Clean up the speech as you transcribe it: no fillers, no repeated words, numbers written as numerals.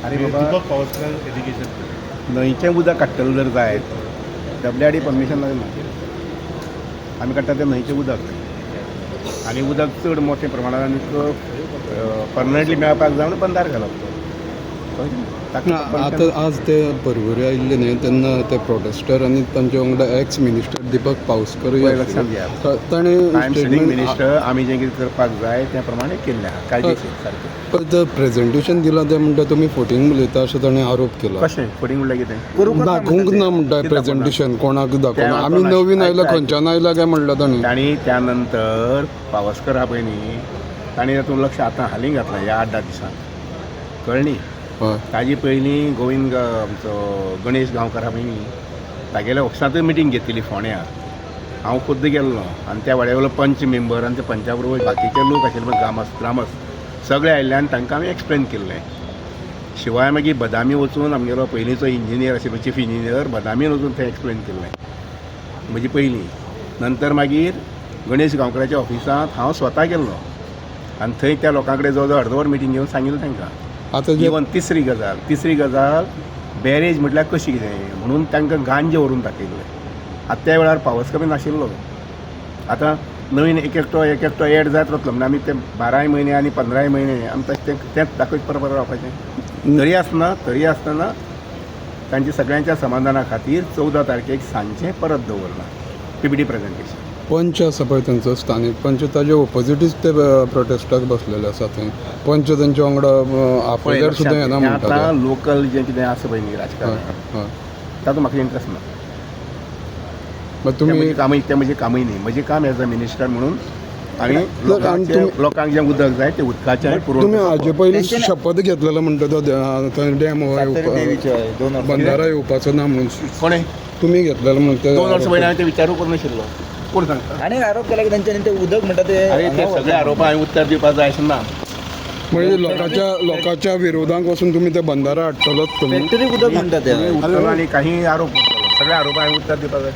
अरे बाबा दीपक पावसकर एज्युकेशन न्हंयचें उदक काडटलें जर जायत WID परमिशन लागना आमी काडटा तें न्हंयचें उदक आनी उदक चड मोठे प्रमाणांत आनीक परमनंटली मेळपाक जावन बंदार घालप ताका आतां आज ते परवरी आयिल्ले न्ही तेन्ना ते प्रोटेस्टर आनी तांचे वांगडा एक्स मिनिस्टर दीपक पावसकरूय पळय लक्षांत घेयात ताणें I am sitting statement minister आमी जें कितें करपाक जाय त्या प्रमाणे केल्लें आहा कायदेशीर सारकें प्रेझेंटेशन दिलां तें म्हणटा तुमी फोटींग उलयता अशें ताणें आरोप केला कशें फुडें म्हणल्यार कितें दाखोवंक ना म्हणटा प्रेझेंटेशन कोणाक दाखोवना आमी नवीन आयला खंयच्यान आयला काय म्हणला ताणें तांणी त्या नंतर पावसकर आहा पळय न्ही तांणी तातूंत लक्ष आतां हालीं घातलां ह्या 8-10 दिसांत कळ्ळी हय ताजी पयलीं गोविंद आमचो गणेश गांवकार आहा पळय न्ही तागेल्या ऑफिसांतूय मिटींग घेतिल्ली फोंड्या हांव खुद्द गेल्लो आनी त्या वाड्यावयलो पंच मेंबर आनी त्या पंचा बरोबर बाकीचे लोक आशिल्ले पळय ग्रामस्थ सगळे आयिल्ले आनी तांकां हांवें एक्सप्लेन केल्लें शिवाय मागीर बदामी वचून आमगेलो पयलींचो इंजिनियर आशिल्लो चीफ इंजिनियर बदामीन वचून थंय एक्सप्लेन केल्लें म्हजी पयलीं नंतर मागीर गणेश गांवकाराच्या ऑफिसांत हांव स्वता गेल्लो आनी थंय त्या लोकां कडेन जवळ जवळ अर्दवर मिटींग घेवन सांगिल्लें तांकां आतां इवन तिसरी गजाल बॅरेज म्हटल्यार कशी कितें म्हणून तांकां गांजे व्हरून दाखयल्लें आतां त्या वेळार पावस कमी नाशिल्लो आतां नवीन एक एकटो एड जायत वतलो म्हणजे आमी ते 12 म्हयने आनी 15 म्हयने आमी तेंच दाखयत परत रावपाचें तरी आसतना तांच्या सगळ्यांच्या समाधाना खातीर 14 तारखेक सांजचें परत दवरलां PPT प्रेझेंटेशन पंच आसा पळय तांचो स्थानीक पंच ताजे ओपोजिटूच ते प्रोटेस्टाक बसलेले आसा थंय पंच तांच्या वांगडा आपल्यार सुद्दां येना म्हणटा आतां लोकल जें कितें आसा पळय न्ही राजकारण हय तातूंत म्हाका इंट्रस्ट ना तुमी तें म्हजें कामूय न्ही म्हजें काम एज अ मिनिस्टर म्हणून आनी लोकांक जें उदक जाय तें उदकाचें तुमी हाजे पयलीं शपथ घेतलेलो म्हणटा तो थंय डॅम बंदारा येवपाचो ना म्हणून कोणें तुमी घेतलेलो म्हणटा 2 वर्सां पयलीं हांवें ते विचारूंक करनाशिल्लो कोण सांगता आणि आरोप केला की त्यांच्यानी ते उदक म्हणतात ते अरे ते सगळे आरोप हांवें उत्तर दिवपाक जाय अशें ना म्हणजे लोकांच्या विरोधांक वचून तुमी ते बंदारा हाडटलोच तुमी फॅक्टरी उदक म्हणतात ते उत्तर आनी काही आरोप करतलो सगळे आरोप हांवें उत्तर दिवपाक जाय